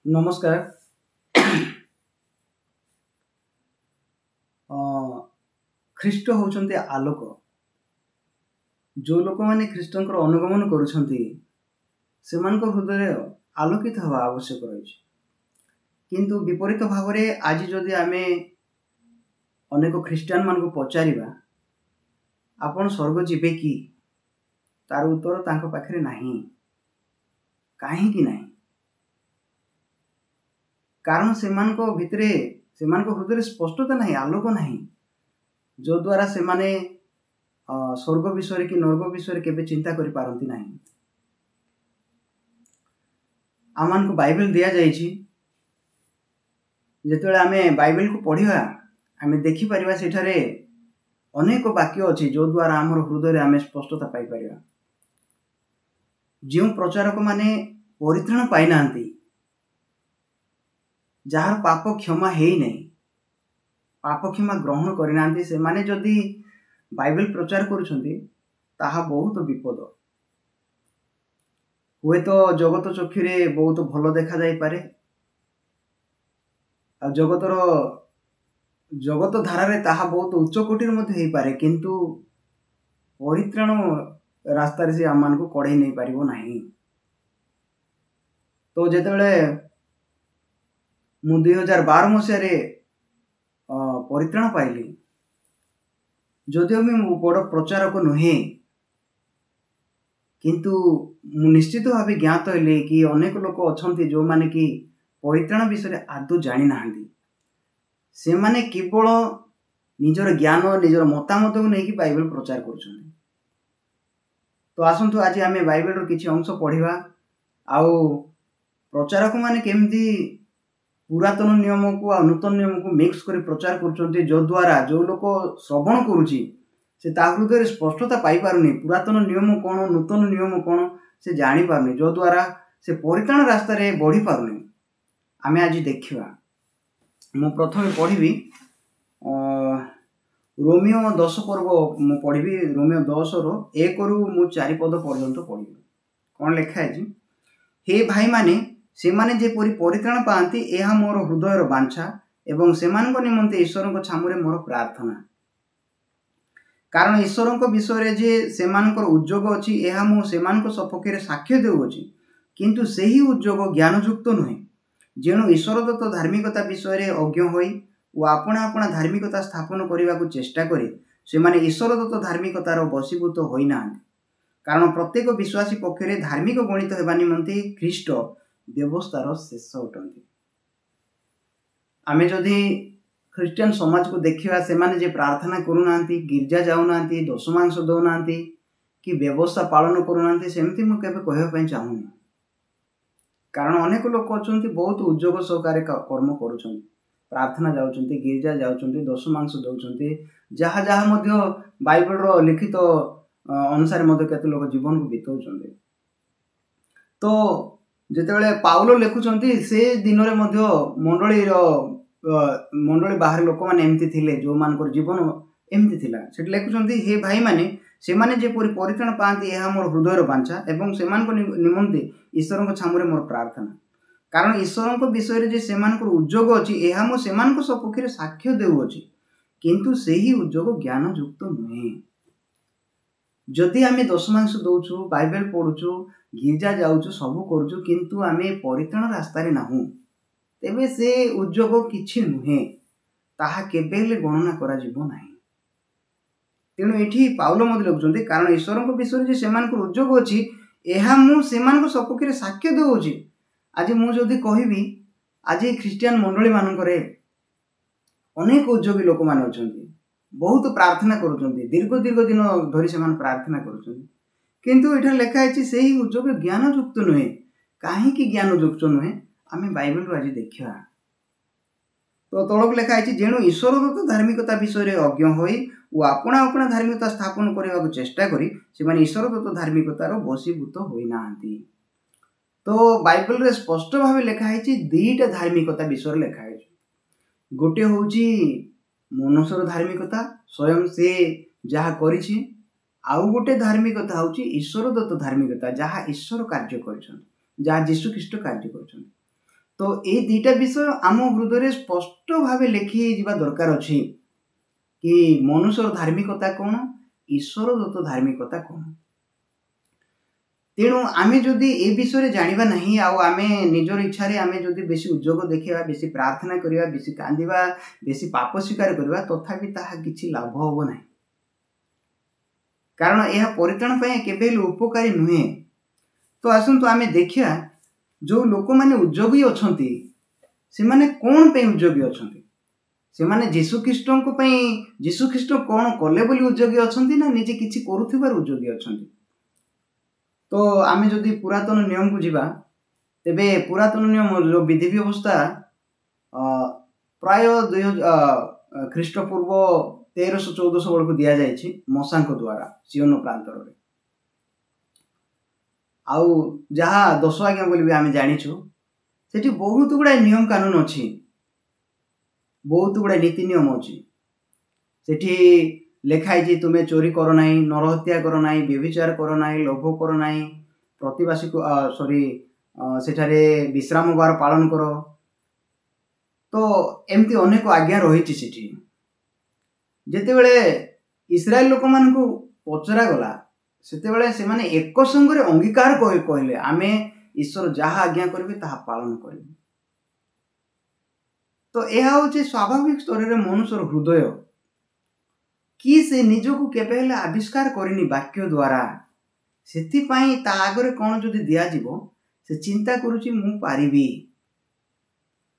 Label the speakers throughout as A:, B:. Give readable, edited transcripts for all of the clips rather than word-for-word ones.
A: नमस्कार। ख्रीष्ट होउछन्ते आलोक। जो लोक माने ख्रीष्टंकर अनुगमन करुछन्ति सेमानक हृदय आलोकित हवा आवश्यक रहिछि। किंतु विपरीत भावरे आज जदि आमे अनेक ख्रीष्टियान मानक पचारिबा आपण स्वर्ग जिबे कि तार उत्तर तांको पाखरे नाही। काहे कि नाही? कारण सेमानको भितरे सेमानको हृदय स्पष्टता नाही, आलोक नाही, जो द्वारा से माने स्वर्ग विषय कि नर्क विषय केबे चिंता करि पारंती नाही। आमान को बाइबल दिया जाइछि। जेतेबेले आमे बाइबल को पढिबा आमे देखि परिबा सेठारे अनेक वाक्य अछि जो द्वारा हमर हृदय रे आमे स्पष्टता पाई परिबा। जो प्रचारक माने परित्राण पाइ नांती, जार पाप क्षमा हेई नै, पाप क्षमा ग्रहण करि नांती, से माने जदि बाइबल प्रचार करुछन्ति ताहा बहुत विपद। हुए तो जगत चक्षुरे बहुत भल देखा जाई पारे, आ जगत धारा रे ताहा बहुत उच्च कोटिर मध्ये हेई पारे, किंतु परित्राण रास्ता रे से आमान को कढै नै पारिबो नाही। तो जेतेबेले मु 2012 मसिया रे परित्राण पाइली, जदिओ मु बड़ प्रचारक नुहे, किंतु मु निश्चित भावे ज्ञात हेले कि अनेक लोक अछन्ति जो माने कि परित्राण विषय आदौ जानि नाहंती। से माने केवल निजर ज्ञान निजर मतामत को नेकी बाइबल प्रचार करुछन्ति। तो आसंतु आज आमे बाइबल रो किछि अंश पढिबा। आउ प्रचारक माने केमती पुरातन नियम को आ नूतन नियम को मिक्स करी प्रचार करुछन्ति, जो द्वारा जो लोक श्रवण करुछि से ता हृदय स्पष्टता पाई पारुनी। पुरातन नियम कोन नूतन नियम कोन से जानि पारुनी, जो द्वारा से परित्राण रास्ता रे बढ़ी पारुनी। आमे आज देखिबा। मु प्रथमे पढिबी रोमियो 10 पर्व मु पढिबी। रोमियो 10 रो 1 रु मु 4 पद पर्यंत पढिबी। कोन लेखा अछि? हे भाई माने से माने जे परित्राण पांती एहा मोर हृदयर बांछा एवं सेमानक निमंते ईश्वरक छामुरे मोर प्रार्थना। कारण ईश्वरक विषय जे सेमानकर उद्योग अछि एहा मु सेमानक सपक्षे साक्ष्य देउछि, किंतु सेही उद्योग ज्ञानयुक्त नुहे। जेणु ईश्वर दत्त धार्मिकता विषय रे अज्ञ होई ओ आपणा आपणा धार्मिकता स्थापन करने को चेष्टा करे से माने ईश्वर दत्त धार्मिकतार बशीभूत होई नाहंती। कारण प्रत्येक विश्वासी पक्षरे धार्मिक गणित हेबा निमंते ख्रीष्ट व्यवस्थार शेष अटंती। आमे जदि ख्रिस्टियन समाज को देखिबा, से माने जे प्रार्थना करू नांती, गिरजा जाऊ नांती, दशमांश दौ नांती कि व्यवस्था पालन करू नांती, सेमति मु केबे कहबा पई चाहूनी। कारण अनेक लोक अछन्ति बहुत उद्योग सहकारे कर्म करूछन्ति, प्रार्थना जाउछन्ति, गिरजा जाउछन्ति, दशमांश दउछन्ति, जहा जहा मध्य बाइबल रो लिखित अनुसार मध्य केते लोक जीवन को बितौछन्ति। तो जेतेबेले पाउलो लेखुछन्ति से दिन रे मध्य मंडली बाहर लोक माने एमति थिले, जो मानकर जीवन एमति थिला। सेट लेखुछन्ति हे भाई माने से माने जे परित्राण पांती एहा मोर हृदयर बांछा एवं सेमानक निमंते ईश्वरक छामुरे मोर प्रार्थना। कारण ईश्वरक विषय रे जे सेमानकर उद्योग अछि एहा मो सेमानक सपक्षे साक्ष्य देउछि, किंतु सेही उद्योग ज्ञान युक्त नुहे। जदि आमे दशमांश दउछु, बाइबल पढुछु, गिरजा जाउछु, सब करूछु, किंतु आमे परित्राण रास्ता रे नाहु, तेबे से उद्योग किछि नुहे, ताहा केबेले गणना करा जिवो नाही। तेणु एठी पाउलो मधे लेखुछन्ति कारण ईश्वरक विषय जे सेमानकर उद्योग अछि एहा मु सेमानक सपक्षे साक्ष्य देउछि। आज मु जदि कहिबी, आज ख्रिस्टियन मंडली मानकरे अनेक उद्योगी लोक माने अछन्ति, बहुत प्रार्थना करूछन्ति, दीर्घ दीर्घ दिन धरि सेमान प्रार्थना करूछन्ति, किंतु एठा लेखा अछि सेही उद्योग ज्ञान युक्त नुहे। काहे कि ज्ञान युक्त नुहे? आमे बाइबल रो आज देखिबा। तो तळक लेखा अछि जेणु ईश्वर दत्त धार्मिकता विषय रे अज्ञ होई ओ आपणा आपणा धार्मिकता स्थापन करने चेष्टा करी से माने ईश्वर दत्त धार्मिकतार बशीभूत होई नाहंती। तो बाइबल रे स्पष्ट भावे लेखा है दुईटा धार्मिकता विषय लेखा है। गोटे होउची मनुष्यर धार्मिकता स्वयं से जहा करिछि, आउ गोटे धार्मिकता होउची ईश्वर दत्त धार्मिकता जहा ईश्वर कार्य करिछन, जहा यीशु ख्रीष्ट कार्य करिछन। तो ये दुईटा विषय आम हृदय स्पष्ट भाव लिखि जा दरकार अच्छी कि मनुष्यर धार्मिकता कौन, ईश्वर दत्त धार्मिकता कौन। तेणु आमे जदि ए विषय जानिबा नहीं आमे निजर इच्छा रे आमे जदि बेसी उद्योग देखा, बेसी प्रार्थना करिया, बेसी कांदिबा, बेसी पाप स्वीकार करिबा, तथापि ताहा किछि लाभ होबो नाही, कारण यह परित्राण पय केबे उपकारी नुहे। तो आसंतु आमे देखिया जो लोक माने उद्योगी अछंती से माने कोन पे उद्योगी अछंती, से माने यीशु ख्रीष्टन को पय यीशु ख्रीष्ट कोन कले बोली उद्योगी अछंती ना निजे किछि करूथिबार उद्योगी अछंती। तो आमे जदि पुरातन नियम को जीवा तेबे पुरातन नियम जो विधि व्यवस्था प्राय 2000 ख्रीष्टपूर्व 1300-1400 बेल को दिया जायछि मसांक द्वारा सियोन प्रांतर रे। आउ जहा 10 आज्ञा बोली भी आमे जानिछु, सेठी बहुत गुडा नियम कानून अछि, बहुत गुडा नीति नियम अछि। सेठी लेखाई जी तुम्हें चोरी करो नहीं, नरहत्या करो नहीं, व्यभिचार करो नहीं, लोभ करो नहीं, प्रतिवासी को सॉरी सेठारे विश्राम बार पालन करो। तो एमती अनेक आज्ञा रही सेठी। जेतेबेले इस्राएल लोक मान को पचरा गला सेतेबेले से माने एक संग रे अंगीकार कहले आमे ईश्वर जहा आज्ञा करबे ताहा पालन करबे। तो यह होचे स्वाभाविक स्तर रे मनुष्यर हृदय कि से निजको केबे हेले आविष्कार करिनी वाक्य द्वारा, सेति पई ता आगरे कोन जदि दिया जीवो से चिंता करूची मु पारिबी,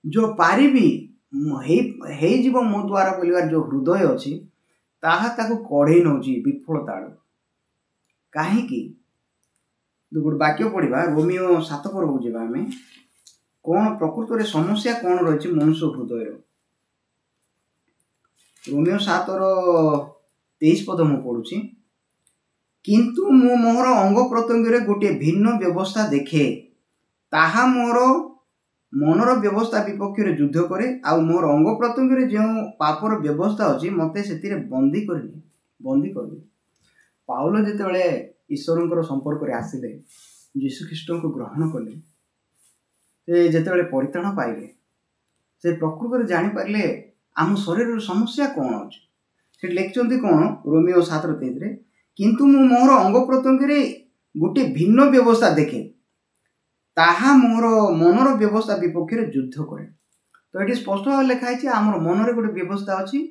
A: जो पारिबी हे जीवो मो द्वारा बोलिवार जो हृदय अछि ताहा ताको कढे नउची विफलता। काहे कि गुड वाक्य पढ़िबा रोमियो 7 पर्व जीवा हमें कोन प्रकृत रे समस्या कोन रहिछि मनुष्य हृदय रो। रोमियो 7 रो 23 पद मु पढुछि, किंतु मु मोर अंग प्रत्यंग रे गोटे भिन्न व्यवस्था देखे, ताहा मोर मनर व्यवस्था विपक्ष रे युद्ध करे, आ मोर अंग प्रत्यंग रे जो पापर व्यवस्था अछि मते सेति रे बंदी करबे। पाउल जेतेबेले ईश्वरंकर संपर्क रे आसिले, यीशु ख्रीष्ट को ग्रहण कले, से जेतेबेले परित्राण पाइले, से प्रकृत रे जानि पारले आम शरीर समस्या कौन अछि। से लेखचंती कौन रोमियो 7:23 रे, किंतु मु मोर अंग प्रत्यंग रे गोटे भिन्न व्यवस्था देखे, ताहा मोर मनर व्यवस्था विपक्ष रे युद्ध करे। तो एटी स्पष्ट लिखा है आमर मन रे गोटे व्यवस्था अछि,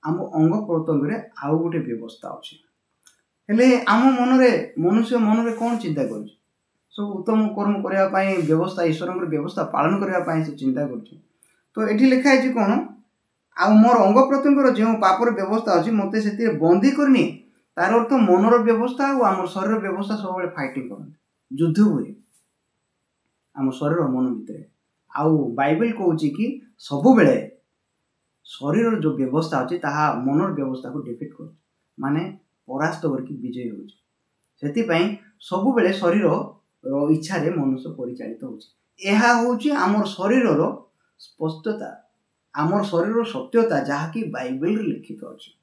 A: आम अंग प्रत्यंग रे आउ गोटे व्यवस्था अछि। हेले आम मन रे मनुष्य मन रे कोन चिंता करूछि, सब उत्तम कर्म करबा पई व्यवस्था ईश्वरंकर व्यवस्था पालन करबा पई से चिंता करूछि। तो एटी लिखा है कोन आ मोर अंग प्रत्यंग जो पापर व्यवस्था अछि मते सेति बंदी करनी, तार अर्थ मनर व्यवस्था और आम शरीर व्यवस्था सब बेले फाइटिंग करते, युद्ध हुए आम शरीर मन भितर। आउ बाइबल कहूछि कि सब बेले शरीर जो व्यवस्था अछि ताहा मनर व्यवस्था को डिफीट कर माने परास्त करके विजय होछि। सेति पई सब बेले शरीर रो इच्छा रे मनुष्य परिचालित होछि। एहा होछि आमर शरीर रो स्पष्टता, आमर शरीर सत्यता जहा कि बाइबल रे लिखित अछि।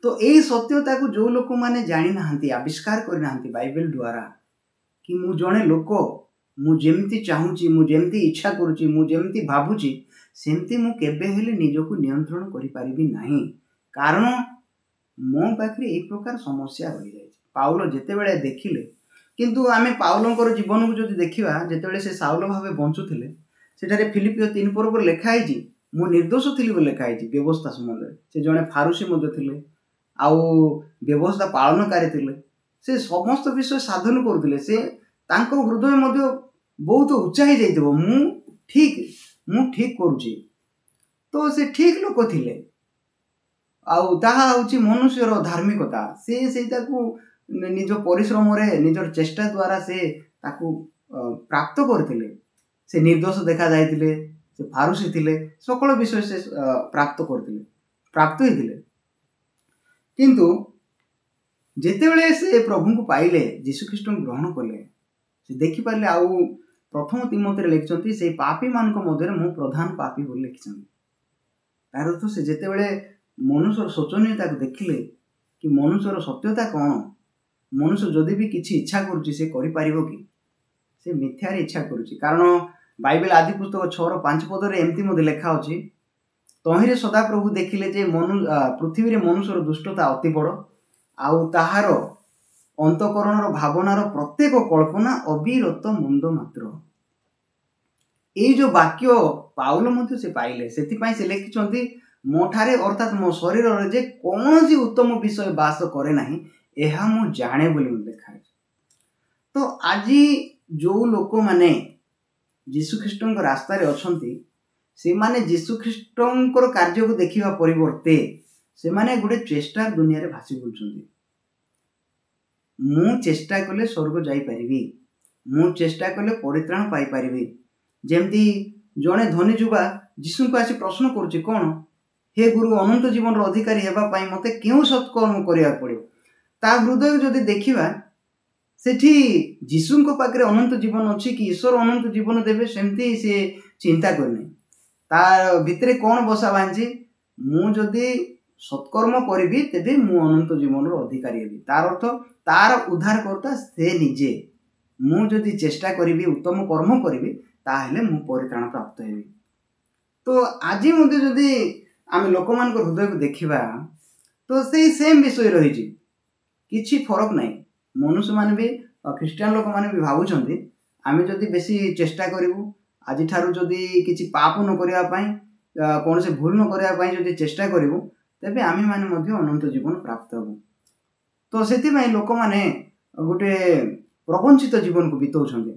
A: तो एई सत्यता को जो लोक माने जानि नाहंती, आविष्कार करि नाहंती बाइबल द्वारा, कि मु जणे लोक मु जेमती चाहूची, मु जेमती इच्छा करूची, मु जेमती भाबुची सेमती मु केबे हेले निजको नियंत्रण करि पारिबी नाही, कारण मो पाखरे एक प्रकार समस्या रहि जाय। पाउल जेतेबेले देखिले, किंतु आमे पाउलंकर जीवन को जदि देखिबा, जेतेबेले से साउल भाबे बंचुथिले, सेटारे फिलिपियो 3 पर्व लेखा आइछि मु निर्दोष थिली बोली लेखा आइछि। व्यवस्था संबंध से जणे फारूसी मध्ये थिले, आउ व्यवस्था पालनकारी थिले, से समस्त विषय साधन करुथिले, से तांको हृदय मध्ये बहुत उच्चा ही जाइथिबो मु ठीक करूछि। तो से ठीक लोक थिले, आउ ताहा होछि मनुष्यर धार्मिकता। से सेटा को निज परिश्रम रे निजर चेष्टा द्वारा से ताकू प्राप्त करथिले। से निर्दोष देखा जाइथिले, से फारूसी थिले, सकल विषय से प्राप्त होइथिले। किंतु जेतेबेले से प्रभु को पाइले, यीशु ख्रीष्ट को ग्रहण कले, से देखि पारले। आउ प्रथम तिमोथी रे लिखचंती से पापी मानक मध्य मु प्रधान पापी बोली लिखचंती। तार अर्थ से जेतेबेले मनुष्यर शोचनीयता को देखिले कि मनुष्यर सत्यता कौन, मनुष्य जदि भी किछि इच्छा करूछि से करि पारिबो कि, से मिथ्या रे इच्छा करूछि। कारण ବାଇବେଲ ଆଦି ପୁସ୍ତକ 6:5 ଏମିତି ମଧ୍ୟ ଲେଖା ଅଛି, ତହିଁରେ ସଦାପ୍ରଭୁ ଦେଖିଲେ ଯେ ପୃଥିବୀରେ ମନୁଷ୍ୟର ଦୁଷ୍ଟତା ଅତି ବଡ଼, ଆଉ ତାହାର ଅନ୍ତଃକରଣର ଭାବନାର ପ୍ରତ୍ୟେକ କଳ୍ପନା ଅବିରତ ମନ୍ଦ ମାତ୍ର। ଏଇ ଯୋଉ ବାକ୍ୟ ପାଉଲ ମଧ୍ୟ ସେ ପାଇଲେ, ସେଥିପାଇଁ ସେ ଲେଖିଛନ୍ତି, ମୋ ଠାରେ ଅର୍ଥାତ୍ ମୋ ଶରୀରରେ ଯେ କୌଣସି ଉତ୍ତମ ବିଷୟ ବାସ କରେ ନାହିଁ, ଏହା ମୁଁ ଜାଣେ ବୋଲି ଲେଖାଯାଇଛି। ତ ଆଜି ଯୋଉ ଲୋକମାନେ ଯୀଶୁଖ୍ରୀଷ୍ଟଙ୍କ ରାସ୍ତାରେ ଅଛନ୍ତି, ସେମାନେ ଯୀଶୁଖ୍ରୀଷ୍ଟଙ୍କର କାର୍ଯ୍ୟକୁ ଦେଖିବା ପରିବର୍ତ୍ତେ ସେମାନେ ଗୋଟେ ଚେଷ୍ଟା ଦୁନିଆରେ ଭାସି ବୁଲୁଛନ୍ତି। ମୁଁ ଚେଷ୍ଟା କଲେ ସ୍ୱର୍ଗ ଯାଇପାରିବି, ମୁଁ ଚେଷ୍ଟା କଲେ ପରିତ୍ରାଣ ପାଇପାରିବି। ଯେମିତି ଜଣେ ଧନୀ ଯୁବା ଯୀଶୁଙ୍କୁ ଆସି ପ୍ରଶ୍ନ କରୁଛି, କ'ଣ ହେ ଗୁରୁ, ଅନନ୍ତ ଜୀବନର ଅଧିକାରୀ ହେବା ପାଇଁ ମୋତେ କେଉଁ ସତ୍କର୍ମ କରିବାକୁ ପଡ଼ିବ? ତା ହୃଦୟ ଯଦି ଦେଖିବା, ସେଠି ଯୀଶୁଙ୍କ ପାଖରେ ଅନନ୍ତ ଜୀବନ ଅଛି କି ଈଶ୍ୱର ଅନନ୍ତ ଜୀବନ ଦେବେ ସେମିତି ସେ ଚିନ୍ତା କରିନାହିଁ। ତା ଭିତରେ କ'ଣ ବସା ବାନ୍ଧିଛି, ମୁଁ ଯଦି ସତ୍କର୍ମ କରିବି ତେବେ ମୁଁ ଅନନ୍ତ ଜୀବନର ଅଧିକାରୀ ହେବି। ତାର ଅର୍ଥ ତାର ଉଦ୍ଧାରକର୍ତ୍ତା ସେ ନିଜେ। ମୁଁ ଯଦି ଚେଷ୍ଟା କରିବି, ଉତ୍ତମ କର୍ମ କରିବି, ତାହେଲେ ମୁଁ ପରିତ୍ରାଣ ପ୍ରାପ୍ତ ହେବି। ତ ଆଜି ମଧ୍ୟ ଯଦି ଆମେ ଲୋକମାନଙ୍କ ହୃଦୟକୁ ଦେଖିବା, ତ ସେଇ ସେମ୍ ବିଷୟ ରହିଛି, କିଛି ଫରକ ନାହିଁ। ମନୁଷ୍ୟମାନେ ବି, ଖ୍ରୀଷ୍ଟିଆନ ଲୋକମାନେ ବି ଭାବୁଛନ୍ତି, ଆମେ ଯଦି ବେଶୀ ଚେଷ୍ଟା କରିବୁ, ଆଜିଠାରୁ ଯଦି କିଛି ପାପ ନ କରିବା ପାଇଁ, କୌଣସି ଭୁଲ ନ କରିବା ପାଇଁ ଯଦି ଚେଷ୍ଟା କରିବୁ, ତେବେ ଆମେମାନେ ମଧ୍ୟ ଅନନ୍ତ ଜୀବନ ପ୍ରାପ୍ତ ହେବୁ। ତ ସେଥିପାଇଁ ଲୋକମାନେ ଗୋଟେ ପ୍ରବଞ୍ଚିତ ଜୀବନକୁ ବିତାଉଛନ୍ତି।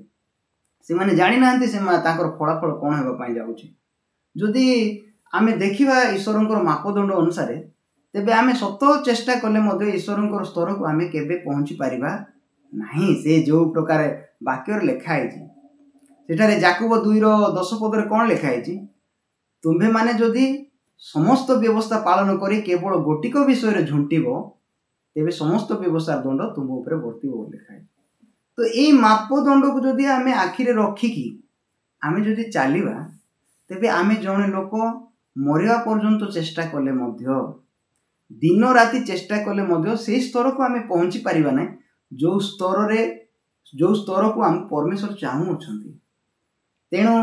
A: ସେମାନେ ଜାଣିନାହାନ୍ତି ତାଙ୍କର ଫଳାଫଳ କ'ଣ ହେବା ପାଇଁ ଯାଉଛି। ଯଦି ଆମେ ଦେଖିବା ଈଶ୍ୱରଙ୍କର ମାପଦଣ୍ଡ ଅନୁସାରେ, ତେବେ ଆମେ ସତ ଚେଷ୍ଟା କଲେ ମଧ୍ୟ ଈଶ୍ୱରଙ୍କର ସ୍ତରକୁ ଆମେ କେବେ ପହଞ୍ଚି ପାରିବା ନାହିଁ। ସେ ଯେଉଁ ପ୍ରକାର ବାକ୍ୟରେ ଲେଖା ହେଇଛି, ସେଠାରେ ଯାକୁବ 2:10 କ'ଣ ଲେଖା ହେଇଛି, ତୁମ୍ଭେମାନେ ଯଦି ସମସ୍ତ ବ୍ୟବସ୍ଥା ପାଳନ କରି କେବଳ ଗୋଟିକ ବିଷୟରେ ଝୁଣ୍ଟିବ, ତେବେ ସମସ୍ତ ବ୍ୟବସ୍ଥାର ଦଣ୍ଡ ତୁମ ଉପରେ ବର୍ତ୍ତିବ ବୋଲି ଲେଖା ହେଇଛି। ତ ଏଇ ମାପଦଣ୍ଡକୁ ଯଦି ଆମେ ଆଖିରେ ରଖିକି ଆମେ ଯଦି ଚାଲିବା, ତେବେ ଆମେ ଜଣେ ଲୋକ ମରିବା ପର୍ଯ୍ୟନ୍ତ ଚେଷ୍ଟା କଲେ ମଧ୍ୟ, ଦିନ ରାତି ଚେଷ୍ଟା କଲେ ମଧ୍ୟ ସେଇ ସ୍ତରକୁ ଆମେ ପହଞ୍ଚି ପାରିବା ନାହିଁ, ଯେଉଁ ସ୍ତରକୁ ଆମ ପରମେଶ୍ୱର ଚାହୁଁଅଛନ୍ତି। ତେଣୁ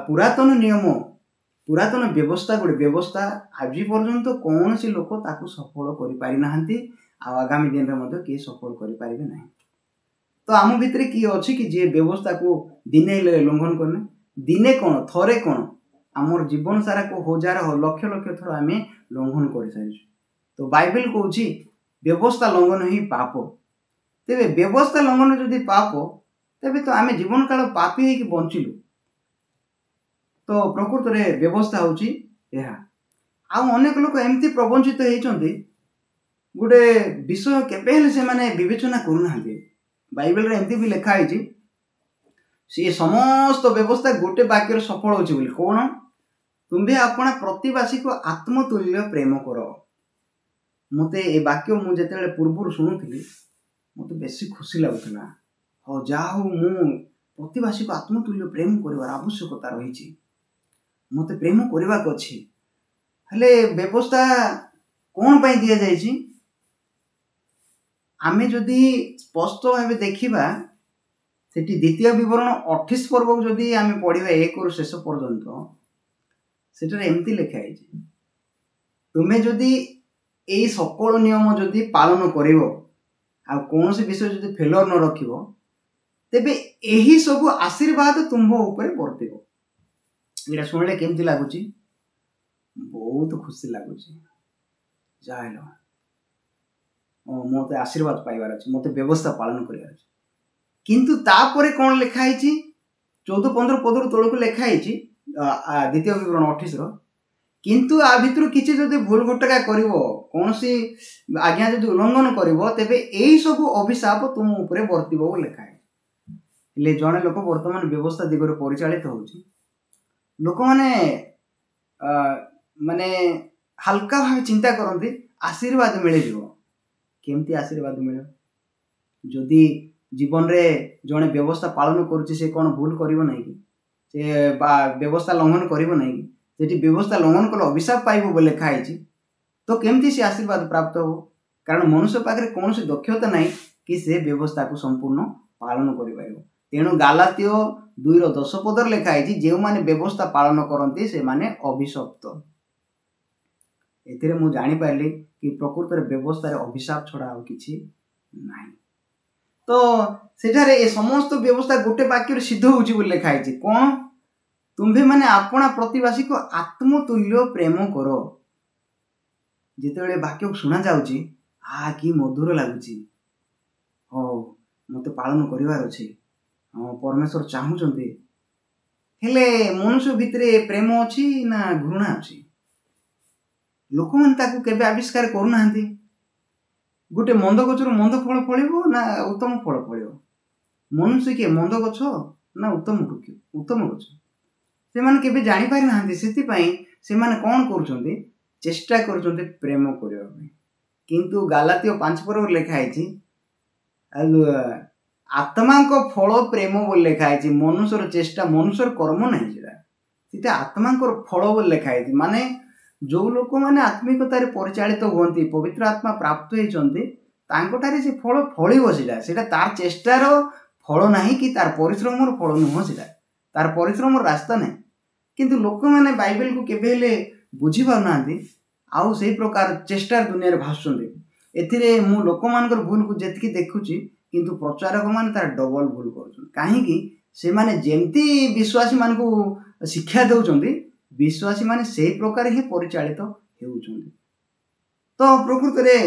A: ପୁରାତନ ନିୟମ, ପୁରାତନ ବ୍ୟବସ୍ଥା ଗୋଟେ ବ୍ୟବସ୍ଥା, ଆଜି ପର୍ଯ୍ୟନ୍ତ କୌଣସି ଲୋକ ତାକୁ ସଫଳ କରିପାରିନାହାନ୍ତି, ଆଉ ଆଗାମୀ ଦିନରେ ମଧ୍ୟ କିଏ ସଫଳ କରିପାରିବେ ନାହିଁ। ତ ଆମ ଭିତରେ କିଏ ଅଛି କି ଯିଏ ବ୍ୟବସ୍ଥାକୁ ଦିନେ ଲଙ୍ଘନ କରିନେ? ଦିନେ କ'ଣ, ଥରେ କ'ଣ, ଆମର ଜୀବନ ସାରାକୁ ହଜାର ଲକ୍ଷ ଲକ୍ଷ ଥର ଆମେ ଲଙ୍ଘନ କରିସାରିଛୁ। ତ ବାଇବେଲ କହୁଛି ବ୍ୟବସ୍ଥା ଲଙ୍ଘନ ହିଁ ପାପ। ତେବେ ବ୍ୟବସ୍ଥା ଲଙ୍ଘନ ଯଦି ପାପ, ତେବେ ତ ଆମେ ଜୀବନ କାଳ ପାପୀ ହେଇକି ବଞ୍ଚିଲୁ। ତ ପ୍ରକୃତରେ ବ୍ୟବସ୍ଥା ହେଉଛି ଏହା। ଆଉ ଅନେକ ଲୋକ ଏମିତି ପ୍ରବଞ୍ଚିତ ହେଇଛନ୍ତି, ଗୋଟେ ବିଷୟ କେବେ ହେଲେ ସେମାନେ ବିବେଚନା କରୁନାହାନ୍ତି। ବାଇବେଲରେ ଏମିତି ବି ଲେଖା ହେଇଛି, ସେ ସମସ୍ତ ବ୍ୟବସ୍ଥା ଗୋଟେ ବାକ୍ୟରେ ସଫଳ ହେଉଛି ବୋଲି। କ'ଣ? ତୁମ୍ଭେ ଆପଣା ପ୍ରତିବାସୀକୁ ଆତ୍ମତୁଲ୍ୟ ପ୍ରେମ କର। ମୋତେ ଏ ବାକ୍ୟ ମୁଁ ଯେତେବେଳେ ପୂର୍ବରୁ ଶୁଣୁଥିଲି, ମୋତେ ବେଶୀ ଖୁସି ଲାଗୁଥିଲା। ହଉ, ଯାହା ହଉ, ମୁଁ ପ୍ରତିବାସୀକୁ ଆତ୍ମତୁଲ୍ୟ ପ୍ରେମ କରିବାର ଆବଶ୍ୟକତା ରହିଛି, ମୋତେ ପ୍ରେମ କରିବାକୁ ଅଛି। ହେଲେ ବ୍ୟବସ୍ଥା କ'ଣ ପାଇଁ ଦିଆଯାଇଛି? ଆମେ ଯଦି ସ୍ପଷ୍ଟ ଭାବେ ଦେଖିବା, ସେଠି ଦ୍ୱିତୀୟ ବିବରଣ 28 ପର୍ବକୁ ଯଦି ଆମେ ପଢ଼ିବା 1ରୁ ଶେଷ ପର୍ଯ୍ୟନ୍ତ, ସେଠାରେ ଏମିତି ଲେଖା ହେଇଛି, ତୁମେ ଯଦି ଏଇ ସକଳ ନିୟମ ଯଦି ପାଳନ କରିବ, ଆଉ କୌଣସି ବିଷୟ ଯଦି ଫେଲର ନ ରଖିବ, ତେବେ ଏହି ସବୁ ଆଶୀର୍ବାଦ ତୁମ୍ଭ ଉପରେ ବର୍ତ୍ତିବ। ଏଇଟା ଶୁଣିଲେ କେମିତି ଲାଗୁଛି? ବହୁତ ଖୁସି ଲାଗୁଛି। ଯାହା ହେଲ, ମୋତେ ଆଶୀର୍ବାଦ ପାଇବାର ଅଛି, ମୋତେ ବ୍ୟବସ୍ଥା ପାଳନ କରିବାର ଅଛି। କିନ୍ତୁ ତାପରେ କ'ଣ ଲେଖା ହେଇଛି? 14-15 ପଦରୁ ତଳକୁ ଲେଖା ହେଇଛି, ଦ୍ୱିତୀୟ ବିବରଣ 28ର, କିନ୍ତୁ ଆ ଭିତରୁ କିଛି ଯଦି ଭୁଲ ଭଟକା କରିବ, କୌଣସି ଆଜ୍ଞା ଯଦି ଉଲ୍ଲଂଘନ କରିବ, ତେବେ ଏଇ ସବୁ ଅଭିଶାପ ତୁମ ଉପରେ ବର୍ତ୍ତିବ ବୋଲି ଲେଖା ହେଇଛି। ହେଲେ ଜଣେ ଲୋକ ବର୍ତ୍ତମାନ ବ୍ୟବସ୍ଥା ଦିଗରେ ପରିଚାଳିତ ହେଉଛି। ଲୋକମାନେ ମାନେ ହାଲକା ଭାବେ ଚିନ୍ତା କରନ୍ତି, ଆଶୀର୍ବାଦ ମିଳିଯିବ। କେମିତି ଆଶୀର୍ବାଦ ମିଳିବ? ଯଦି ଜୀବନରେ ଜଣେ ବ୍ୟବସ୍ଥା ପାଳନ କରୁଛି, ସେ କ'ଣ ଭୁଲ କରିବ ନାହିଁ କି? ସେ ବ୍ୟବସ୍ଥା ଲଙ୍ଘନ କରିବ ନାହିଁ କି? ସେଠି ବ୍ୟବସ୍ଥା ଲଙ୍ଘନ କଲେ ଅଭିଶାପ ପାଇବ ବୋଲି ଲେଖା ହେଇଛି। ତ କେମିତି ସେ ଆଶୀର୍ବାଦ ପ୍ରାପ୍ତ ହେବ? କାରଣ ମନୁଷ୍ୟ ପାଖରେ କୌଣସି ଦକ୍ଷତା ନାହିଁ କି ସେ ବ୍ୟବସ୍ଥାକୁ ସମ୍ପୂର୍ଣ୍ଣ ପାଳନ କରିପାରିବ। तेणु गालातिय 2:10 पदर लिखाई जो मैंने व्यवस्था पालन करती से माने अभिशप्त। एथिरे मु जानी पारली कि प्रकृत व्यवस्था अभिशाप छड़ा आ किछि नाही। तो सेठारे ए समस्त व्यवस्था गोटे वाक्य सिद्ध होउछि बोली लिखाई कौन तुम्भे माने आपणा प्रतिवासी को आत्मतुल्य प्रेम करो। जिते वाक्य शुणा जाउछि कि मधुर लगुछि, हो मते पालन करिवार अछि, परमेश्वर चाहूचंती। हेले मनुष्य भितरे प्रेम अछि ना घृणा अछि? लोक मन ताकू केबे आविष्कार करू नाहंती। गोटे मंद गछर मंद फल फलिबो ना उत्तम फल फलिबो? मनुष्य के मंद गछ ना उत्तम गछ से माने केबे जानि पारि नाहंती। सेति पई से माने कोन करूचंती, चेष्टा करूचंती प्रेम करिवा पई। किंतु गालातिय 5 पर लिखा है आत्मा को फल प्रेम बोल लिखा है। मनुष्यर चेष्टा मनुष्यर कर्म नहीं सीधा आत्मा को फल बोल लिखा है। माने जो लोक मैंने आत्मिकतार परिचालित होती पवित्र आत्मा प्राप्त होती से फल फल तार चेष्टार फल नहीं कि तार परिश्रम फल नुह सीधा तार परिश्रम रास्ता नहीं। किंतु लोक मैंने बाइबल को केबे बुझी पार ना आउ से प्रकार चेष्टार दुनिया भाषुंट। एथिरे मु लोक मानकर भूल को जेतकी देखुची किंतु प्रचारक मान तार डबल भूल कर कहीं से माने जेमती विश्वासी मान को शिक्षा दउचंदी विश्वासी माने से प्रकार ही परिचालित हेउचंदी। तो प्रकृत रे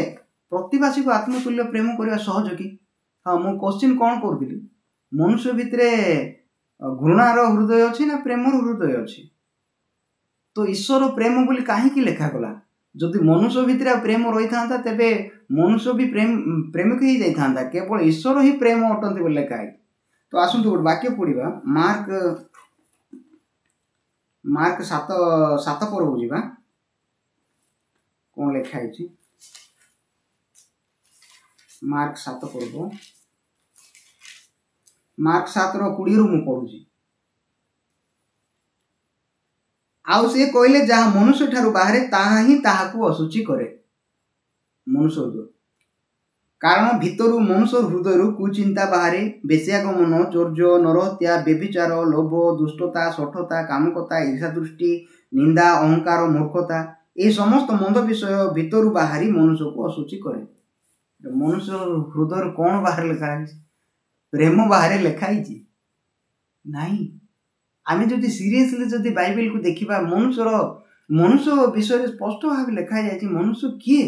A: प्रतिवासी को आत्मतुल्य प्रेम करवा सहज कि? हाँ मु क्वेश्चन कौन करदिली मनुष्य भितरे घृणार हृदय अच्छी ना प्रेमर हृदय अच्छी? तो ईश्वर प्रेम बोली कहीं लेखा गला? जदि मनुष्य भितर प्रेम रही था तेबे मनुष्य भी प्रेमिक ही जाता केवल ईश्वर ही प्रेम अटंती बोली लेखा है। तो आसतु गोटे वाक्य पढ़ा मार्क 7 पर बुझा कौन लिखाई मार्क 7 पर्व मार्क 7 20 मु पढ़ुची। आउ से कहले जहाँ मनुष्य ठारू बाहरे ताहा ही ताहाकू असुचि करे मनुष्य हृदय कारण भितरु मनुष्य हृदय कुचिंता बाहरे बेश्यागमन चौर्य नरहत्या व्यभिचार लोभ दुष्टता शठता कामकता ईर्षा दृष्टि निंदा अहंकार मूर्खता ये समस्त मंद विषय भितरु बाहरी मनुष्य को असुचि करे। मनुष्य हृदय कौन बाहर लिखा है? प्रेम बाहर लिखाई नहीं। आम जदि सीरियसली जदि बाइबल को देखा मनुष्य विषय स्पष्ट भाव लिखा जाए मनुष्य किए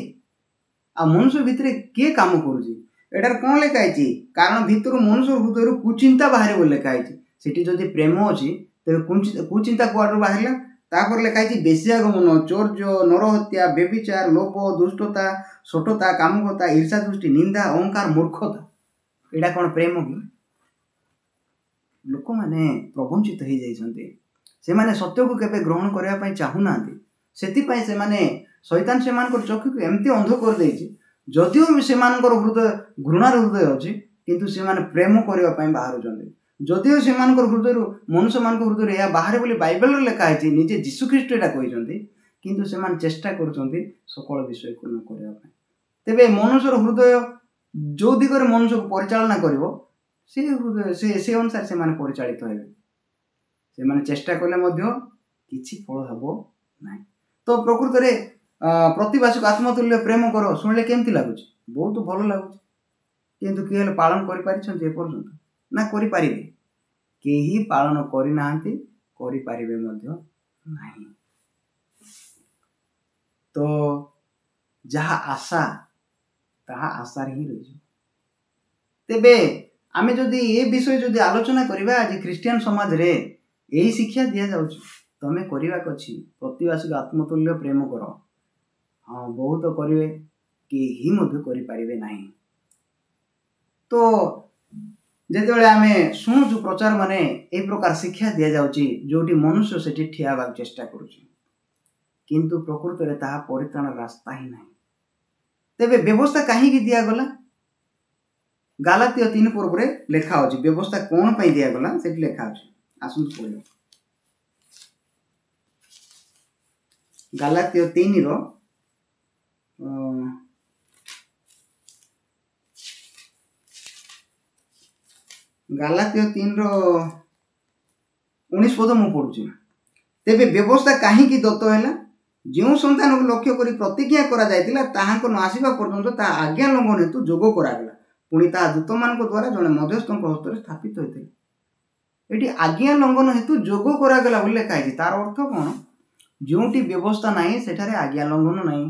A: आ मनुष्य भितर किए काम करुँचार कौन लिखाई कारण भितर मनुष्य हृदय कुचिंता बाहर बोली लिखाई सेठी जदि प्रेम अच्छी तेरे कुचिंता कुआड़ बाहर तापर लिखाई बेश्यागमन चौर्य नरहत्या व्यभिचार लोभ दुष्टता शठता कामकता ईर्षा दृष्टि निंदा अहंकार मूर्खता एटा कौन प्रेम कि? लोक मैंने प्रवंचित हो जाइछन्ते से माने सत्य को केबे ग्रहण करबा पई चाहू नांती सेति पई से माने शैतान से मानकर चक्षु को एमती अंध कर देछि जदियो से मानकर हृदय घृणार हृदय अछि किंतु से माने प्रेम करबा पई बाहर जंदे जदियो से मानकर हृदय मनुष्य मान हृदय या बाहर बोली बाइबल रे लिखा है निजे जीशु ख्रीष्ट एटा कहिसन्ते किंतु से माने चेष्टा करछन्ते सकल विषय को न करबा पई। तेबे मनुष्य हृदय जो दिगरे मनुष्य को परिचालना करिवो से हृदय से अनुसार से माने परिचालित हेबे से माने चेष्टा कले मध्य किछि फल हबो नाही। तो प्रकृत रे प्रतिवासी को आत्मतुल्य प्रेम करो सुनले केमती लागुछि? बहुत भल लागुछि किंतु कि हेले पालन करि पारिछन जे पर्यंत ना करि पारिबे केही पालन करि नाहंती करि पारिबे मध्य नाही। तो जहा आशा ताहा आशार ही रही। तेबे आमे जदि ये विषय जदि आलोचना करिबा आज ख्रिस्टियन समाज रे यही शिक्षा दिया जाउछि तमे करिबा कछि प्रतिवासी आत्मतुल्य प्रेम करो। हाँ बहुत करिवे केही मध्य करि पारिबे नाही। तो जेतेबेले आमे सुनुछु प्रचार माने ए प्रकार शिक्षा दिया जाउछि जोटी मनुष्य सेठी ठिया बा चेष्टा करूछि किंतु प्रकृत रे ताहा परित्राण रास्ता ही नाही। तेबे व्यवस्था काहे की दिया गला? गालातिय 3 पर्व रे लेखा अछि व्यवस्था कोन पई दिया गला सेठी लेखा अछि आसुन पढियो। गालातिय 3 रो ଗାଲାତୀୟ 3:19 ପଦ ମୁଁ ପଢୁଛି। ତେବେ ବ୍ୟବସ୍ଥା କାହିଁକି ଦତ୍ତ ହେଲା? ଯେଉଁ ସନ୍ତାନକୁ ଲକ୍ଷ୍ୟ କରି ପ୍ରତିଜ୍ଞା କରାଯାଇଥିଲା ତାହାଙ୍କ ନ ଆସିବା ପର୍ଯ୍ୟନ୍ତ ତାହା ଆଜ୍ଞା ଲଙ୍ଘନ ହେତୁ ଯୋଗ କରାଗଲା, ପୁଣି ତାହା ଦୂତମାନଙ୍କ ଦ୍ୱାରା ଜଣେ ମଧ୍ୟସ୍ଥଙ୍କ ହସ୍ତରେ ସ୍ଥାପିତ ହୋଇଥିଲା। ଏଠି ଆଜ୍ଞା ଲଙ୍ଘନ ହେତୁ ଯୋଗ କରାଗଲା ବୋଲି ଲେଖା ହେଇଛି। ତାର ଅର୍ଥ କ'ଣ? ଯେଉଁଠି ବ୍ୟବସ୍ଥା ନାହିଁ ସେଠାରେ ଆଜ୍ଞା ଲଙ୍ଘନ ନାହିଁ,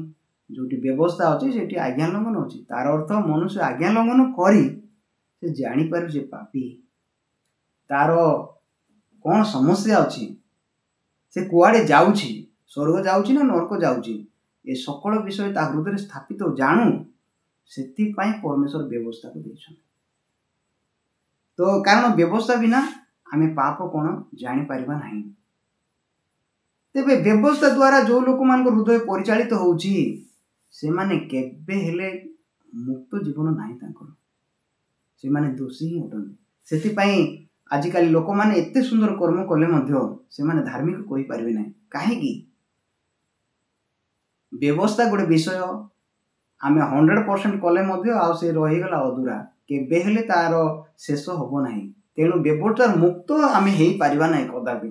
A: ଯେଉଁଠି ବ୍ୟବସ୍ଥା ଅଛି ସେଠି ଆଜ୍ଞା ଲଙ୍ଘନ ଅଛି। ତାର ଅର୍ଥ ମନୁଷ୍ୟ ଆଜ୍ଞା ଲଙ୍ଘନ କରି ସେ ଜାଣିପାରୁଛି ପାପୀ, ତାର କ'ଣ ସମସ୍ୟା ଅଛି, ସେ କୁଆଡ଼େ ଯାଉଛି, ସ୍ୱର୍ଗ ଯାଉଛି ନା ନରକ ଯାଉଛି, ଏ ସକଳ ବିଷୟ ତା ହୃଦୟରେ ସ୍ଥାପିତ ଜାଣୁ, ସେଥିପାଇଁ ପରମେଶ୍ୱର ବ୍ୟବସ୍ଥାକୁ ଦେଇଛନ୍ତି। ତ କାରଣ ବ୍ୟବସ୍ଥା ବିନା ଆମେ ପାପ କ'ଣ ଜାଣିପାରିବା ନାହିଁ। ତେବେ ବ୍ୟବସ୍ଥା ଦ୍ୱାରା ଯେଉଁ ଲୋକମାନଙ୍କ ହୃଦୟ ପରିଚାଳିତ ହେଉଛି ସେମାନେ କେବେ ହେଲେ ମୁକ୍ତ ଜୀବନ ନାହିଁ ତାଙ୍କର, ସେମାନେ ଦୋଷୀ ହିଁ ଅଟନ୍ତି। ସେଥିପାଇଁ ଆଜିକାଲି ଲୋକମାନେ ଏତେ ସୁନ୍ଦର କର୍ମ କଲେ ମଧ୍ୟ ସେମାନେ ଧାର୍ମିକ କହିପାରିବେ ନାହିଁ। କାହିଁକି? ବ୍ୟବସ୍ଥା ଗୋଟେ ବିଷୟ ଆମେ 100% କଲେ ମଧ୍ୟ ଆଉ ସେ ରହିଗଲା ଅଧୁରା, କେବେ ହେଲେ ତାର ଶେଷ ହବ ନାହିଁ। ତେଣୁ ବ୍ୟବସ୍ଥାର ମୁକ୍ତ ଆମେ ହେଇପାରିବା ନାହିଁ କଦାପି।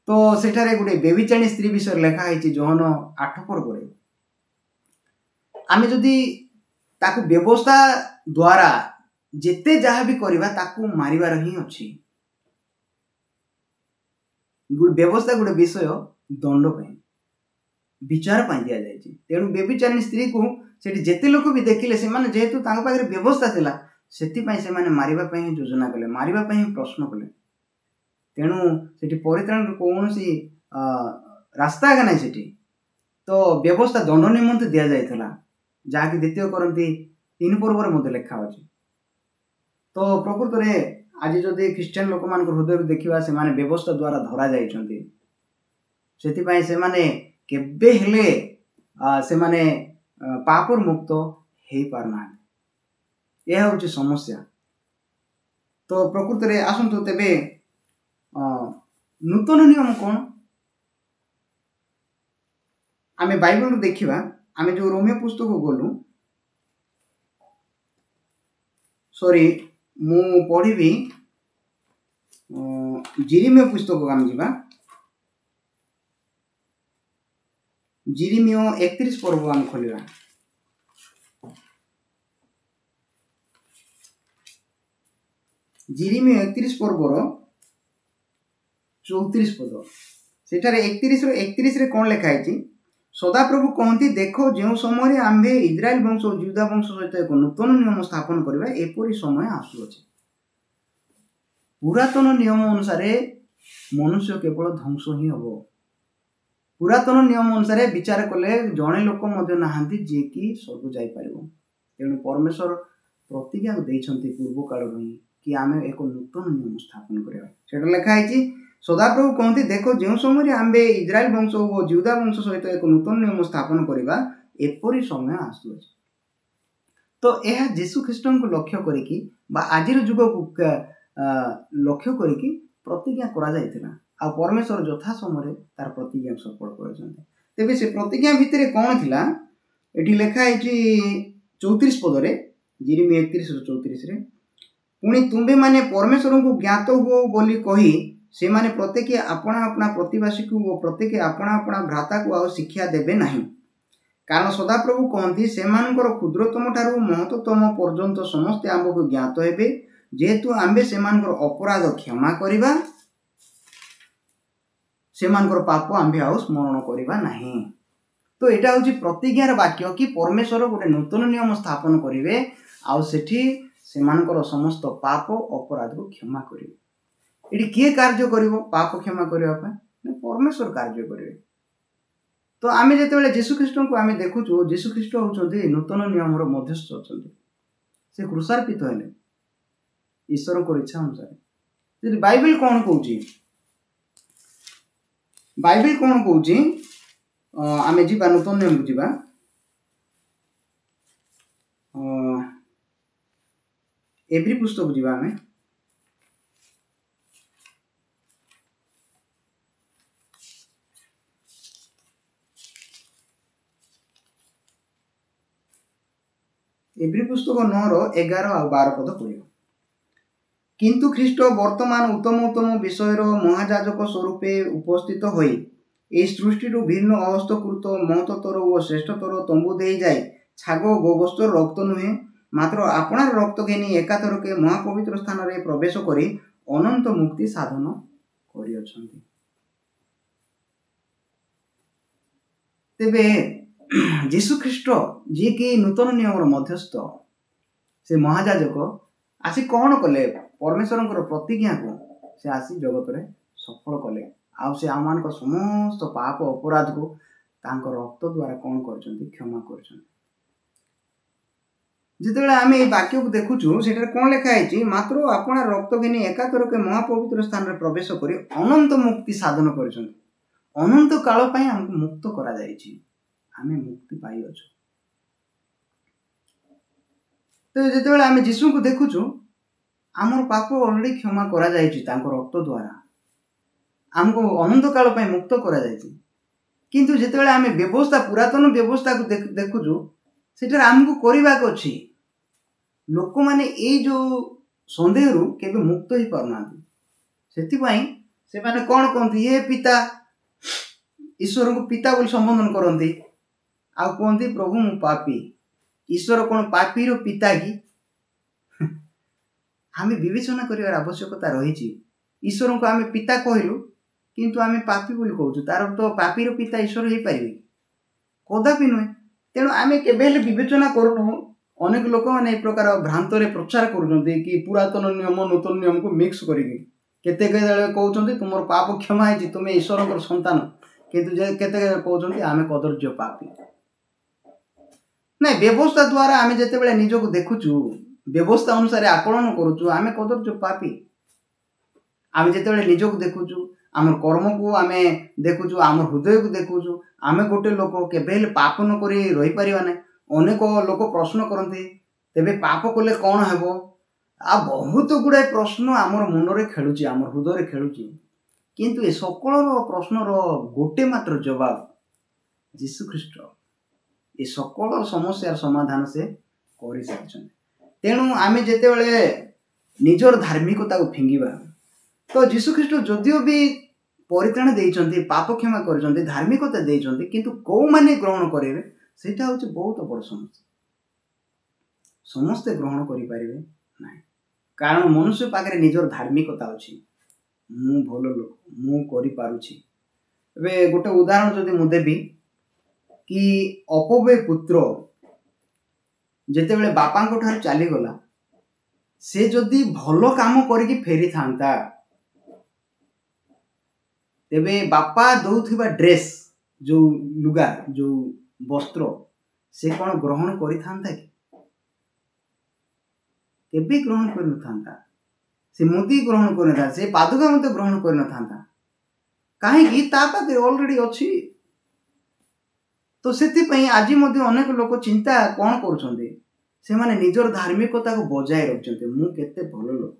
A: ତ ସେଠାରେ ଗୋଟେ ବ୍ୟଭିଚାରିଣୀ ସ୍ତ୍ରୀ ବିଷୟରେ ଲେଖା ହେଇଛି ଯୋହନ 8 ପର୍ବରେ। ଆମେ ଯଦି ତାକୁ ବ୍ୟବସ୍ଥା ଦ୍ୱାରା ଯେତେ ଯାହା ବି କରିବା ତାକୁ ମାରିବାର ହିଁ ଅଛି। ବ୍ୟବସ୍ଥା ଗୋଟେ ବିଷୟ ଦଣ୍ଡ ପାଇଁ, ବିଚାର ପାଇଁ ଦିଆଯାଇଛି। ତେଣୁ ବ୍ୟଭିଚାରିଣୀ ସ୍ତ୍ରୀକୁ ସେଠି ଯେତେ ଲୋକ ବି ଦେଖିଲେ ସେମାନେ ଯେହେତୁ ତାଙ୍କ ପାଖରେ ବ୍ୟବସ୍ଥା ଥିଲା ସେଥିପାଇଁ ସେମାନେ ମାରିବା ପାଇଁ ହିଁ ଯୋଜନା କଲେ, ମାରିବା ପାଇଁ ହିଁ ପ୍ରଶ୍ନ କଲେ। ତେଣୁ ସେଠି ପରିତ୍ରାଣର କୌଣସି ରାସ୍ତା ଆଗ ନାହିଁ ସେଠି। ତ ବ୍ୟବସ୍ଥା ଦଣ୍ଡ ନିମନ୍ତେ ଦିଆଯାଇଥିଲା, ଯାହାକି 2 କରନ୍ତି 3 ପର୍ବରେ ମଧ୍ୟ ଲେଖା ଅଛି। ତ ପ୍ରକୃତରେ ଆଜି ଯଦି ଖ୍ରୀଷ୍ଟିଆନ ଲୋକମାନଙ୍କ ହୃଦୟକୁ ଦେଖିବା ସେମାନେ ବ୍ୟବସ୍ଥା ଦ୍ୱାରା ଧରା ଯାଇଛନ୍ତି। ସେଥିପାଇଁ ସେମାନେ କେବେ ହେଲେ ସେମାନେ ପାପରୁ ମୁକ୍ତ ହେଇପାରୁନାହାନ୍ତି। ଏହା ହେଉଛି ସମସ୍ୟା। ତ ପ୍ରକୃତରେ ଆସନ୍ତୁ ତେବେ ନୂତନ ନିୟମ କ'ଣ? ଆମେ ବାଇବଲରୁ ଦେଖିବା। ଆମେ ଯେଉଁ ରୋମିଓ ପୁସ୍ତକ ଗଲୁ, ମୁଁ ପଢ଼ିବି ଜିରିମିୟ ପୁସ୍ତକକୁ ଆମେ ଯିବା। ଜିରିମିୟ 31 ପର୍ବ ଆମେ ଖୋଲିବା। ଜିରିମିୟ 31 ପର୍ବର 34 ପଦ। ସେଠାରେ 31ରେ କ'ଣ ଲେଖା ହେଇଛି? ସଦାପ୍ରଭୁ କହନ୍ତି, ଦେଖ ଯେଉଁ ସମୟରେ ଆମ୍ଭେ ଇସ୍ରାଏଲ ବଂଶ ଓ ଜିହୁଦା ବଂଶ ସହିତ ଏକ ନୂତନ ନିୟମ ସ୍ଥାପନ କରିବା, ଏପରି ସମୟ ଆସୁଅଛି। ପୁରାତନ ନିୟମ ଅନୁସାରେ ମନୁଷ୍ୟ କେବଳ ଧ୍ୱଂସ ହିଁ ହେବ। ପୁରାତନ ନିୟମ ଅନୁସାରେ ବିଚାର କଲେ ଜଣେ ଲୋକ ମଧ୍ୟ ନାହାନ୍ତି ଯିଏକି ସ୍ୱର୍ଗ ଯାଇପାରିବ। ତେଣୁ ପରମେଶ୍ୱର ପ୍ରତିଜ୍ଞା ଦେଇଛନ୍ତି ପୂର୍ବ କାଳରୁ ହିଁ କି ଆମେ ଏକ ନୂତନ ନିୟମ ସ୍ଥାପନ କରିବା। ସେଟା ଲେଖା ହେଇଛି, ସଦାପ୍ରଭୁ କହନ୍ତି, ଦେଖ ଯେଉଁ ସମୟରେ ଆମ୍ଭେ ଇସ୍ରାଏଲ ବଂଶ ଓ ଜିହୁଦା ବଂଶ ସହିତ ଏକ ନୂତନ ନିୟମ ସ୍ଥାପନ କରିବା, ଏପରି ସମୟ ଆସୁଅଛି। ତ ଏହା ଯୀଶୁ ଖ୍ରୀଷ୍ଟଙ୍କୁ ଲକ୍ଷ୍ୟ କରିକି ବା ଆଜିର ଯୁଗକୁ ଲକ୍ଷ୍ୟ କରିକି ପ୍ରତିଜ୍ଞା କରାଯାଇଥିଲା। ଆଉ ପରମେଶ୍ୱର ଯଥା ସମୟରେ ତାର ପ୍ରତିଜ୍ଞା ସଫଳ କରିଛନ୍ତି। ତେବେ ସେ ପ୍ରତିଜ୍ଞା ଭିତରେ କ'ଣ ଥିଲା? ଏଠି ଲେଖା ହେଇଛି 34 ପଦରେ, ଜିରିମିୟ 31:34ରେ, ପୁଣି ତୁମ୍ଭେମାନେ ପରମେଶ୍ୱରଙ୍କୁ ଜ୍ଞାତ ହୁଅ ବୋଲି କହି ସେମାନେ ପ୍ରତ୍ୟେକ ଆପଣା ଆପଣା ପ୍ରତିବାସୀକୁ ଓ ପ୍ରତ୍ୟେକ ଆପଣା ଆପଣା ଭ୍ରାତାକୁ ଆଉ ଶିକ୍ଷା ଦେବେ ନାହିଁ। କାରଣ ସଦାପ୍ରଭୁ କହନ୍ତି, ସେମାନଙ୍କର କ୍ଷୁଦ୍ରତମ ଠାରୁ ମହତ୍ତମ ପର୍ଯ୍ୟନ୍ତ ସମସ୍ତେ ଆମ୍ଭକୁ ଜ୍ଞାତ ହେବେ, ଯେହେତୁ ଆମ୍ଭେ ସେମାନଙ୍କର ଅପରାଧ କ୍ଷମା କରିବା, ସେମାନଙ୍କର ପାପ ଆମ୍ଭେ ଆଉ ସ୍ମରଣ କରିବା ନାହିଁ। ତ ଏଇଟା ହେଉଛି ପ୍ରତିଜ୍ଞାର ବାକ୍ୟ କି ପରମେଶ୍ୱର ଗୋଟେ ନୂତନ ନିୟମ ସ୍ଥାପନ କରିବେ ଆଉ ସେଠି ସେମାନଙ୍କର ସମସ୍ତ ପାପ ଅପରାଧକୁ କ୍ଷମା କରିବେ। ଏଠି କିଏ କାର୍ଯ୍ୟ କରିବ ପାପ କ୍ଷମା କରିବା ପାଇଁ? ପରମେଶ୍ୱର କାର୍ଯ୍ୟ କରିବେ। ତ ଆମେ ଯେତେବେଳେ ଯୀଶୁଖ୍ରୀଷ୍ଟଙ୍କୁ ଆମେ ଦେଖୁଛୁ, ଯୀଶୁଖ୍ରୀଷ୍ଟ ହେଉଛନ୍ତି ନୂତନ ନିୟମର ମଧ୍ୟସ୍ଥ ଅଛନ୍ତି। ସେ କ୍ରୁଶାର୍ପିତ ହେଲେ ଈଶ୍ୱରଙ୍କର ଇଚ୍ଛା ଅନୁସାରେ। ଯଦି ବାଇବେଲ କ'ଣ କହୁଛି? ବାଇବେଲ କ'ଣ କହୁଛି? ଆମେ ଯିବା ନୂତନ ନିୟମକୁ ଯିବା। ଏଭ୍ରି ପୁସ୍ତକ ଯିବା ଆମେ। ଏଭ୍ରି ପୁସ୍ତକ 9ର 11 ଆଉ 12 ପଦ ପଢ଼ିବ। किंतु ख्रीष्ट वर्तमान उत्तम उत्तम विषयर महाजाजक स्वरूपे उपस्थित होई এই সৃষ্টিরু ভিন্ন অহস্তকৃত মহতর ও শ্রেষ্ঠতর তম্বু দেই যায় ছাগ গোবস্তর রক্ত নুহে মাত্র আপনার রক্ত ঘেনি একাথরকে মহাপবিত্র স্থাନରେ প্রবেশ করে অনন্ত মুক্তি সাধন করিଅଛନ୍ତି। তেবে ଯୀଶୁଖ୍ରୀଷ୍ଟ ଯିଏକି ନୂତନ ନିୟମର ମଧ୍ୟସ୍ଥ ସେ ମହାଯାଜକ ଆସି କ'ଣ କଲେ? ପରମେଶ୍ୱରଙ୍କର ପ୍ରତିଜ୍ଞାକୁ ସେ ଆସି ଜଗତରେ ସଫଳ କଲେ। ଆଉ ସେ ଆମମାନଙ୍କ ସମସ୍ତ ପାପ ଅପରାଧକୁ ତାଙ୍କ ରକ୍ତ ଦ୍ୱାରା କ'ଣ କରିଛନ୍ତି? କ୍ଷମା କରିଛନ୍ତି। ଯେତେବେଳେ ଆମେ ଏଇ ବାକ୍ୟକୁ ଦେଖୁଛୁ ସେଠାରେ କ'ଣ ଲେଖା ହେଇଛି? ମାତ୍ର ଆପଣ ରକ୍ତ ଘେନି ଏକାଥରକେ ମହାପବିତ୍ର ସ୍ଥାନରେ ପ୍ରବେଶ କରି ଅନନ୍ତ ମୁକ୍ତି ସାଧନ କରିଛନ୍ତି। ଅନନ୍ତ କାଳ ପାଇଁ ଆମକୁ ମୁକ୍ତ କରାଯାଇଛି, ଆମେ ମୁକ୍ତି ପାଇଅଛୁ। ତ ଯେତେବେଳେ ଆମେ ଯୀଶୁଙ୍କୁ ଦେଖୁଛୁ ଆମର ପାପ ଅଲରେଡି କ୍ଷମା କରାଯାଇଛି ତାଙ୍କ ରକ୍ତ ଦ୍ୱାରା, ଆମକୁ ଅନନ୍ତ କାଳ ପାଇଁ ମୁକ୍ତ କରାଯାଇଛି। କିନ୍ତୁ ଯେତେବେଳେ ଆମେ ବ୍ୟବସ୍ଥା ପୁରାତନ ବ୍ୟବସ୍ଥାକୁ ଦେଖୁଛୁ ସେଠାରେ ଆମକୁ କରିବାକୁ ଅଛି। ଲୋକମାନେ ଏଇ ଯେଉଁ ସନ୍ଦେହରୁ କେବେ ମୁକ୍ତ ହେଇପାରୁନାହାନ୍ତି, ସେଥିପାଇଁ ସେମାନେ କ'ଣ କହନ୍ତି? ଏ ପିତା, ଈଶ୍ୱରଙ୍କୁ ପିତା ବୋଲି ସମ୍ବୋଧନ କରନ୍ତି, ଆଉ କୁହନ୍ତି ପ୍ରଭୁ ମୁଁ ପାପୀ। ଈଶ୍ୱର କ'ଣ ପାପୀର ପିତା କି? ଆମେ ବିବେଚନା କରିବାର ଆବଶ୍ୟକତା ରହିଛି। ଈଶ୍ୱରଙ୍କୁ ଆମେ ପିତା କହିଲୁ କିନ୍ତୁ ଆମେ ପାପୀ ବୋଲି କହୁଛୁ, ତାର ତ ପାପୀର ପିତା ଈଶ୍ୱର ହେଇପାରିବେ? କଦାପି ନୁହେଁ। ତେଣୁ ଆମେ କେବେ ହେଲେ ବିବେଚନା କରୁନୁ। ଅନେକ ଲୋକମାନେ ଏ ପ୍ରକାର ଭ୍ରାନ୍ତରେ ପ୍ରଚାର କରୁଛନ୍ତି କି ପୁରାତନ ନିୟମ ନୂତନ ନିୟମକୁ ମିକ୍ସ କରିକି କେତେବେଳେ କହୁଛନ୍ତି ତୁମର ପାପ କ୍ଷମା ହେଇଛି, ତୁମେ ଈଶ୍ୱରଙ୍କର ସନ୍ତାନ, କିନ୍ତୁ କେତେବେଳେ କହୁଛନ୍ତି ଆମେ କଦର୍ଯ୍ୟ ପାପୀ। ନାଇଁ, ବ୍ୟବସ୍ଥା ଦ୍ୱାରା ଆମେ ଯେତେବେଳେ ନିଜକୁ ଦେଖୁଛୁ, ବ୍ୟବସ୍ଥା ଅନୁସାରେ ଆକଳନ କରୁଛୁ, ଆମେ କଦର୍ଯ୍ୟ ପାପୀ। ଆମେ ଯେତେବେଳେ ନିଜକୁ ଦେଖୁଛୁ, ଆମର କର୍ମକୁ ଆମେ ଦେଖୁଛୁ, ଆମର ହୃଦୟକୁ ଦେଖୁଛୁ, ଆମେ ଗୋଟେ ଲୋକ କେବେ ହେଲେ ପାପ ନ କରି ରହିପାରିବା ନାହିଁ। ଅନେକ ଲୋକ ପ୍ରଶ୍ନ କରନ୍ତି ତେବେ ପାପ କଲେ କ'ଣ ହେବ? ଆଉ ବହୁତ ଗୁଡ଼ାଏ ପ୍ରଶ୍ନ ଆମର ମୁଣ୍ଡରେ ଖେଳୁଛି, ଆମର ହୃଦୟରେ ଖେଳୁଛି। କିନ୍ତୁ ଏ ସକଳ ପ୍ରଶ୍ନର ଗୋଟେ ମାତ୍ର ଜବାବ ଯୀଶୁଖ୍ରୀଷ୍ଟ। ଏ ସକଳ ସମସ୍ୟାର ସମାଧାନ ସେ କରିସାରିଛନ୍ତି। ତେଣୁ ଆମେ ଯେତେବେଳେ ନିଜର ଧାର୍ମିକତାକୁ ଫିଙ୍ଗିବା, ତ ଯୀଶୁଖ୍ରୀଷ୍ଟ ଯଦିଓ ବି ପରିତ୍ରାଣ ଦେଇଛନ୍ତି, ପାପ କ୍ଷମା କରିଛନ୍ତି, ଧାର୍ମିକତା ଦେଇଛନ୍ତି, କିନ୍ତୁ କେଉଁମାନେ ଗ୍ରହଣ କରିବେ ସେଇଟା ହେଉଛି ବହୁତ ବଡ଼ ସମସ୍ୟା। ସମସ୍ତେ ଗ୍ରହଣ କରିପାରିବେ ନାହିଁ, କାରଣ ମନୁଷ୍ୟ ପାଖରେ ନିଜର ଧାର୍ମିକତା ଅଛି। ମୁଁ ଭଲ ଲୋକ, ମୁଁ କରିପାରୁଛି। ଏବେ ଗୋଟେ ଉଦାହରଣ ଯଦି ମୁଁ ଦେବି କି ଅପବ୍ୟୟ ପୁତ୍ର ଯେତେବେଳେ ବାପାଙ୍କ ଠାରୁ ଚାଲିଗଲା, ସେ ଯଦି ଭଲ କାମ କରିକି ଫେରିଥାନ୍ତା ତେବେ ବାପା ଦେଉଥିବା ଡ୍ରେସ୍, ଯେଉଁ ଲୁଗା, ଯେଉଁ ବସ୍ତ୍ର, ସେ କ'ଣ ଗ୍ରହଣ କରିଥାନ୍ତା କି? କେବେ ଗ୍ରହଣ କରିନଥାନ୍ତା। ସେ ମୁଦି ଗ୍ରହଣ କରିନଥାନ୍ତା, ସେ ପାଦୁକା ମଧ୍ୟ ଗ୍ରହଣ କରିନଥାନ୍ତା। କାହିଁକି? ତା ପାଖରେ ଅଲରେଡି ଅଛି। ତ ସେଥିପାଇଁ ଆଜି ମଧ୍ୟ ଅନେକ ଲୋକ ଚିନ୍ତା କ'ଣ କରୁଛନ୍ତି? ସେମାନେ ନିଜର ଧାର୍ମିକତାକୁ ବଜାୟ ରଖିଛନ୍ତି। ମୁଁ କେତେ ଭଲ ଲୋକ,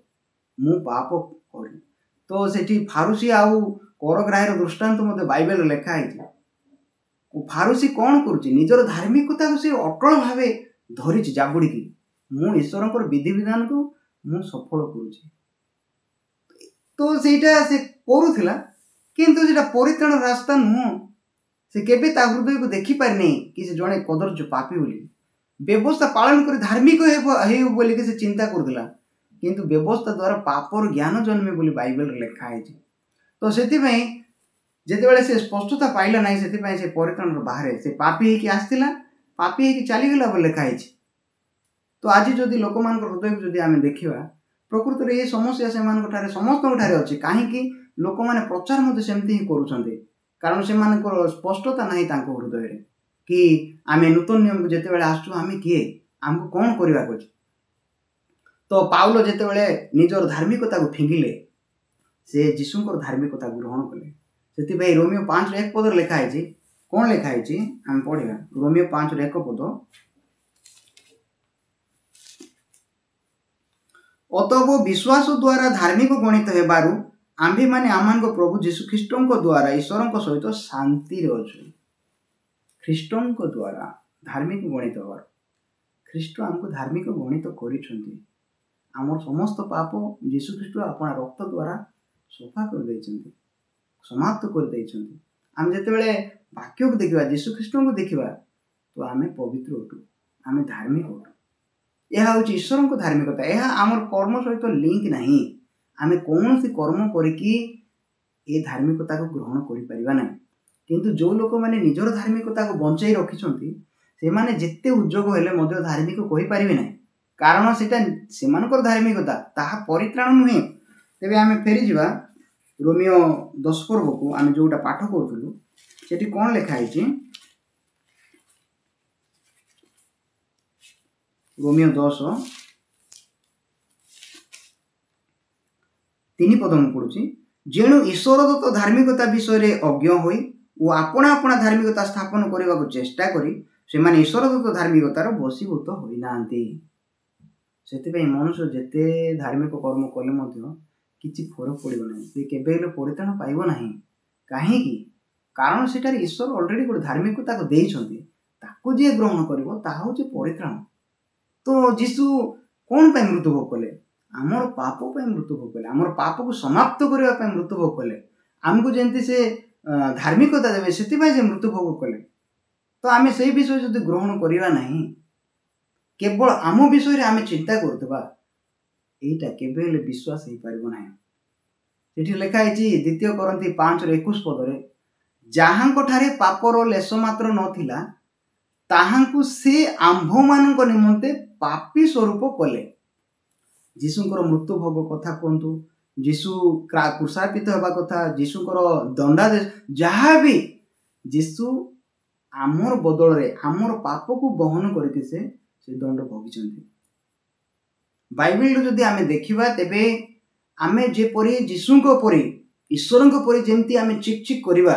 A: ମୁଁ ପାପ କରିନି। ତ ସେଠି ଫାରୁସି ଆଉ କରଗ୍ରାହୀର ଦୃଷ୍ଟାନ୍ତ ମଧ୍ୟ ବାଇବେଲରେ ଲେଖା ହେଇଛି। ଫାରୁସି କ'ଣ କରୁଛି? ନିଜର ଧାର୍ମିକତାକୁ ସେ ଅଟଳ ଭାବେ ଧରିଛି ଜାବୁଡ଼ିକି। ମୁଁ ଈଶ୍ୱରଙ୍କର ବିଧିବିଧାନକୁ ମୁଁ ସଫଳ କରୁଛି। ତ ସେଇଟା ସେ କରୁଥିଲା, କିନ୍ତୁ ସେଇଟା ପରିତ୍ରାଣ ରାସ୍ତା ନୁହଁ। ସେ କେବେ ତା ହୃଦୟକୁ ଦେଖିପାରିନି କି ସେ ଜଣେ କଦର୍ଯ୍ୟ ପାପୀ ବୋଲି। ବ୍ୟବସ୍ଥା ପାଳନ କରି ଧାର୍ମିକ ହେଉ ବୋଲିକି ସେ ଚିନ୍ତା କରୁଥିଲା, କିନ୍ତୁ ବ୍ୟବସ୍ଥା ଦ୍ୱାରା ପାପର ଜ୍ଞାନ ଜନ୍ମେ ବୋଲି ବାଇବେଲରେ ଲେଖା ହେଇଛି। ତ ସେଥିପାଇଁ ଯେତେବେଳେ ସେ ସ୍ପଷ୍ଟତା ପାଇଲା ନାହିଁ, ସେଥିପାଇଁ ସେ ପରିତ୍ରାଣର ବାହାରେ ସେ ପାପୀ ହେଇକି ଆସିଥିଲା, ପାପୀ ହେଇକି ଚାଲିଗଲା ବୋଲି ଲେଖା ହେଇଛି। ତ ଆଜି ଯଦି ଲୋକମାନଙ୍କର ହୃଦୟକୁ ଯଦି ଆମେ ଦେଖିବା, ପ୍ରକୃତରେ ଏ ସମସ୍ୟା ସେମାନଙ୍କଠାରେ ସମସ୍ତଙ୍କଠାରେ ଅଛି। କାହିଁକି? ଲୋକମାନେ ପ୍ରଚାର ମଧ୍ୟ ସେମିତି ହିଁ କରୁଛନ୍ତି, କାରଣ ସେମାନଙ୍କର ସ୍ପଷ୍ଟତା ନାହିଁ ତାଙ୍କ ହୃଦୟରେ କି ଆମେ ନୂତନ ନିୟମକୁ ଯେତେବେଳେ ଆସୁଛୁ ଆମେ କିଏ, ଆମକୁ କ'ଣ କରିବାକୁ ଅଛି। ତ ପାଉଲ ଯେତେବେଳେ ନିଜର ଧାର୍ମିକତାକୁ ଫିଙ୍ଗିଲେ, ସେ ଯୀଶୁଙ୍କର ଧାର୍ମିକତାକୁ ଗ୍ରହଣ କଲେ। ସେଥିପାଇଁ ରୋମିଓ 5:1 ଲେଖା ହେଇଛି। କ'ଣ ଲେଖା ହେଇଛି ଆମେ ପଢ଼ିବା। ରୋମିଓ 5:1, ଅତବ ବିଶ୍ୱାସ ଦ୍ୱାରା ଧାର୍ମିକ ଗଣିତ ହେବାରୁ ଆମ୍ଭେମାନେ ଆମମାନଙ୍କ ପ୍ରଭୁ ଯୀଶୁଖ୍ରୀଷ୍ଟଙ୍କ ଦ୍ୱାରା ଈଶ୍ୱରଙ୍କ ସହିତ ଶାନ୍ତିରେ ଅଛୁ। ଖ୍ରୀଷ୍ଟଙ୍କ ଦ୍ୱାରା ଧାର୍ମିକ ଗଣିତ ହେବାରୁ ଖ୍ରୀଷ୍ଟ ଆମକୁ ଧାର୍ମିକ ଗଣିତ କରିଛନ୍ତି। आमर समस्त पाप यीशु ख्रीष्ट अपना रक्त द्वारा सफा कर समाप्त कर आम जिते वाक्य को देखा यीशु ख्रीष्ट को देखा तो आम पवित्र उठू आम धार्मिक उठू। यह हूँ ईश्वर को धार्मिकता। यह आमर कर्म सहित लिंक नहीं। आम कौन सी कर्म करके ये धार्मिकता को ग्रहण कर किंतु जो लोक मैंने निजर धार्मिकता को बंचाई रखिंट से माने जिते उद्योग हेले मध्य धार्मिक कहींपारे ना कारण से धार्मिकता ताहा परित्राण नुहे। तेरे आम फेरी जा रोमियो 10 पर्व को आम जोटा पाठ करूँ से कौन लिखाई रोमियो 10 3 पद में पढ़ुची जेणु ईश्वर दत्त धार्मिकता विषय अज्ञ होई वो आपना आपना धार्मिकता स्थापन करने को चेष्टा करी से माने ईश्वर दत्त धार्मिकतार बशीभूत होना से मनुष्य जिते धार्मिक कर्म कले किसी फरक पड़ो ना से केवे परित्राण पाइब ना कहीं कारण सेठार ईश्वर ऑलरेडी गोटे धार्मिकता को देइछन्ति ताको जे ग्रहण करिवो ताहा होचे परित्राण। तो जीशु कौन पे मृत्युभोग कले आमर पाप पे मृत्युभोग कले आमर पाप को समाप्त करने पे मृत्युभोग कले आमको जमती से धार्मिकता देवे से मृत्युभोग कले। तो आम से विषय जो ग्रहण करवा ना केवल आम विषय आम चिंता करथबा एटा केबेले विश्वास हो पारिबो नाही। सेठी लिखा है 2 Corinthians 5:21 पदरे जहांको ठारे पापर लेश मात्र नथिला ताहांकु से आंभ मानक निमंते पापी स्वरूप कले। जीशुंकर मृत्यु भोग कथा कहतु जीशु क्रूसापित होगा कथा जीशुंकर दंडादेश जहाँ भी जीशु आमर बदल रे आमर पाप को बहन करके से दंड भोगी। बाइबल जदि आमे देखिबा तेबे आमे जेपरि जीशुंको परि ईश्वरंको परि जेमति आमे चिक चिक करिबा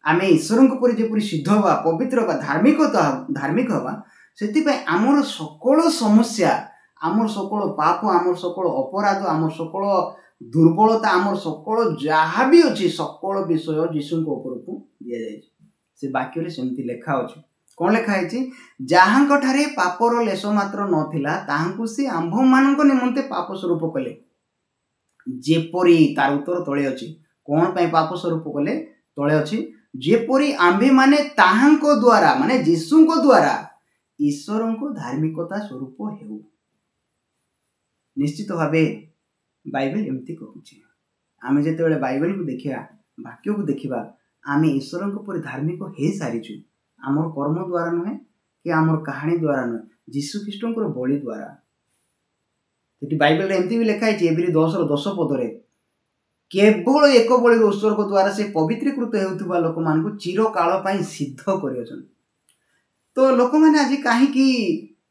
A: आमे ईश्वरंको परि जेपरि सिद्ध होबा पवित्र होबा धार्मिक होबा सेति पय आमर सकल समस्या आमर सकल पाप आमर सकल अपराध आमर सकल दुर्बलता आमर सकल जहाँ भी अछि सकल विषय जीशुंको ऊपर को दिया जाय। से वाक्य रे सेमति लेखा अछि कौन लिखा है जहां ठारे पापर लेश मात्र नथिला ताहांकु से आंभ मानक निमंते पाप स्वरूप कले जेपरी तार उत्तर तले अछि कौन पे पाप स्वरूप कले तले अछि जेपरी आंभे माने ताहांको द्वारा माने जीशुंको द्वारा ईश्वरंको धार्मिकता स्वरूप हेउ। निश्चित भावे बाइबल एमती कहूछि आमे जेतेबेले बाइबल को देखिया वाक्य को देखिबा आमे ईश्वरंको पर धार्मिक हे सारिछु आमर कर्म द्वारा नुहे कि आमर कहानी द्वारा नुहे जीशु ख्रीष्टंकर बलि द्वारा। सेठी बाइबल रे एमती भी लिखा है एब्री 10:10 पदरे केवल एक बलि उत्सर्ग द्वारा से पवित्रीकृत हेउथुबा लोक मान को चिर काल पई सिद्ध करियछन। तो लोक माने आज काहे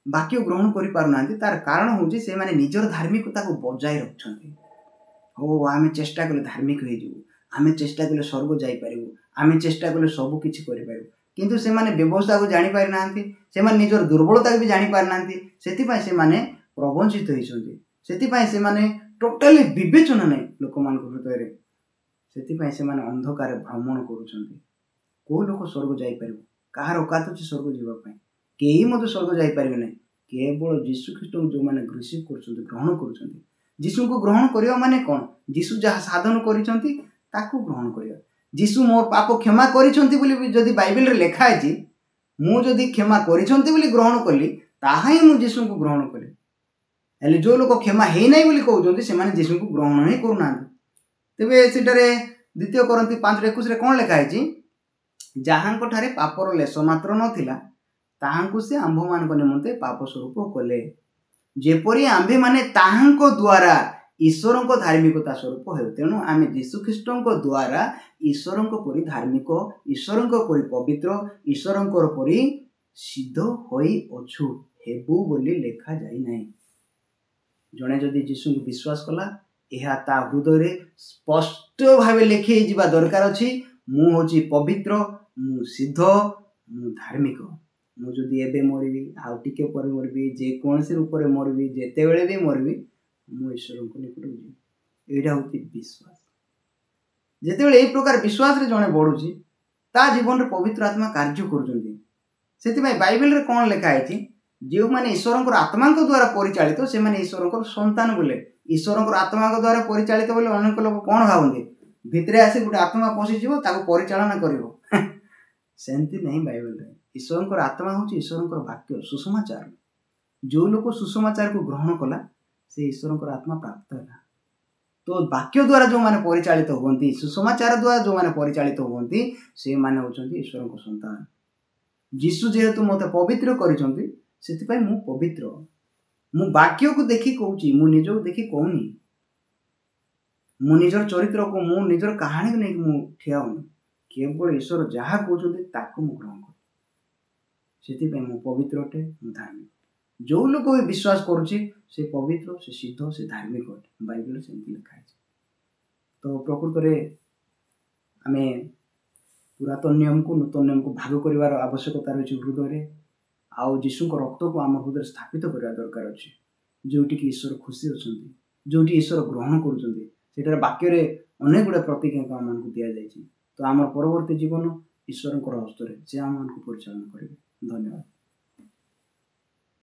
A: वाक्य ग्रहण करि पारु नांती तार कारण होउछि से माने निजर धार्मिकता को बजाय रखछन्ती। ओ आमे चेष्टा कले धार्मिक होई जिवु आमे चेष्टा कले स्वर्ग जाई पारिबु आमे चेष्टा कले सब किछि करि पारिबु किंतु से माने व्यवस्था को जानि पारि नांती से माने निजर दुर्बलता भी जानि पारि नांती सेति पय से माने प्रवंचित होइछन्ती सेति पय से माने टोटली विवेचना नै लोक मान को हृदय रे सेति पय से माने अंधकार भ्रमण करूछन्ती। को लोक स्वर्ग जाई पारिबो कहार औकात अछि स्वर्ग जीवा पय केही मते स्वर्ग जाई पारिबे नै केवल यीशु ख्रीष्ट जो माने रिसीव करूछन्ती ग्रहण करूछन्ती। यीशु को ग्रहण करिया माने कोन यीशु जहा साधन करिछन्ती ताकू ग्रहण करिया जीशु मोर पाप क्षमा करिछन्ति बोली जदि बाइबल रे लेखा है मु जदि क्षमा करिछन्ति बोली ग्रहण कली ताहा ही मु जीशु को ग्रहण कली हेले जो लोक क्षमा हे नै बोली कहउछन्ति से माने जीशु को ग्रहण नै करू नांती। तबे सेटारे 2 Corinthians 5:21 रे कोन लेखा है जहांको ठारे पापर लेश मात्र नथिला ताहांकु से आंभ मानक निमंते पाप स्वरूप कले जेपरि आंभे माने ताहांको द्वारा ईश्वरंको धार्मिकता स्वरूप हेउ। तेणु आमे यीशु ख्रीष्टंको द्वारा ईश्वरंको परि धार्मिक ईश्वरंको परि पवित्र ईश्वरंको परि सिद्ध होई अछु हेबु बोली लेखा जाई नै। जणे जदि यीशु को विश्वास कला एहा ता हृदय रे स्पष्ट भावे लेखि जिबा दरकार अछि मु होची पवित्र मु सिद्ध मु धार्मिक मु जदि एबे मरबी आ टिके पर मरबी जे कोनसे रूप रे मरबी जेते बेले भी मरबी मु ईश्वर को निकट जी एटा होती विश्वास। जेतेबेले एई प्रकार विश्वास रे जणे बढुची ता जीवन रे पवित्र आत्मा कार्य करूचंती। सेति भाई बाइबल रे कोन लेखा है ଯେଉଁମାନେ ଈଶ୍ୱରଙ୍କର ଆତ୍ମାଙ୍କ ଦ୍ୱାରା ପରିଚାଳିତ ସେମାନେ ଈଶ୍ୱରଙ୍କର ସନ୍ତାନ ବୋଲେ। ଈଶ୍ୱରଙ୍କର ଆତ୍ମାଙ୍କ ଦ୍ୱାରା ପରିଚାଳିତ ବୋଲେ ଅନେକ ଲୋକ କ'ଣ ଭାବନ୍ତି, ଭିତରେ ଆସି ଗୋଟେ ଆତ୍ମା ପଶିଯିବ ତାକୁ ପରିଚାଳନା କରିବ। ସେମିତି ନାହିଁ ବାଇବଲରେ। ଈଶ୍ୱରଙ୍କର ଆତ୍ମା ହେଉଛି ଈଶ୍ୱରଙ୍କର ବାକ୍ୟ, ସୁସମାଚାର। ଯେଉଁ ଲୋକ ସୁସମାଚାରକୁ ଗ୍ରହଣ କଲା ସେ ଈଶ୍ୱରଙ୍କର ଆତ୍ମା ପ୍ରାପ୍ତ ହେଲା। ତ ବାକ୍ୟ ଦ୍ୱାରା ଯେଉଁମାନେ ପରିଚାଳିତ ହୁଅନ୍ତି, ସୁସମାଚାର ଦ୍ୱାରା ଯେଉଁମାନେ ପରିଚାଳିତ ହୁଅନ୍ତି ସେମାନେ ହେଉଛନ୍ତି ଈଶ୍ୱରଙ୍କ ସନ୍ତାନ। ଯୀଶୁ ଯେହେତୁ ମୋତେ ପବିତ୍ର କରିଛନ୍ତି ସେଥିପାଇଁ ମୁଁ ପବିତ୍ର। ମୁଁ ବାକ୍ୟକୁ ଦେଖି କହୁଛି, ମୁଁ ନିଜକୁ ଦେଖି କହୁନି। ମୁଁ ନିଜର ଚରିତ୍ରକୁ, ମୁଁ ନିଜର କାହାଣୀକୁ ନେଇକି ମୁଁ ଠିଆ ହେଉନି। କେବଳ ଈଶ୍ୱର ଯାହା କହୁଛନ୍ତି ତାକୁ ମୁଁ ଗ୍ରହଣ କରେ। ସେଥିପାଇଁ ମୁଁ ପବିତ୍ର ଅଟେ, ମୁଁ ଧାର୍ମିକ। ଯେଉଁ ଲୋକ ବି ବିଶ୍ୱାସ କରୁଛି ସେ ପବିତ୍ର, ସେ ସିଦ୍ଧ, ସେ ଧାର୍ମିକ ଅଟେ। ବାଇବଲରେ ସେମିତି ଲେଖା ହେଇଛି। ତ ପ୍ରକୃତରେ ଆମେ ପୁରାତନ ନିୟମକୁ ନୂତନ ନିୟମକୁ ଭାଗ କରିବାର ଆବଶ୍ୟକତା ରହିଛି ହୃଦୟରେ। ଆଉ ଯୀଶୁଙ୍କ ରକ୍ତକୁ ଆମ ହୃଦୟରେ ସ୍ଥାପିତ କରିବା ଦରକାର ଅଛି। ଯେଉଁଠିକି ଈଶ୍ୱର ଖୁସି ଅଛନ୍ତି, ଯେଉଁଠି ଈଶ୍ୱର ଗ୍ରହଣ କରୁଛନ୍ତି, ସେଠାରେ ବାକ୍ୟରେ ଅନେକ ଗୁଡ଼ିଏ ପ୍ରତିଜ୍ଞାକୁ ଆମମାନଙ୍କୁ ଦିଆଯାଇଛି। ତ ଆମର ପରବର୍ତ୍ତୀ ଜୀବନ ଈଶ୍ୱରଙ୍କର ହସ୍ତରେ, ସେ ଆମମାନଙ୍କୁ ପରିଚାଳନା କରିବେ। ଧନ୍ୟବାଦ।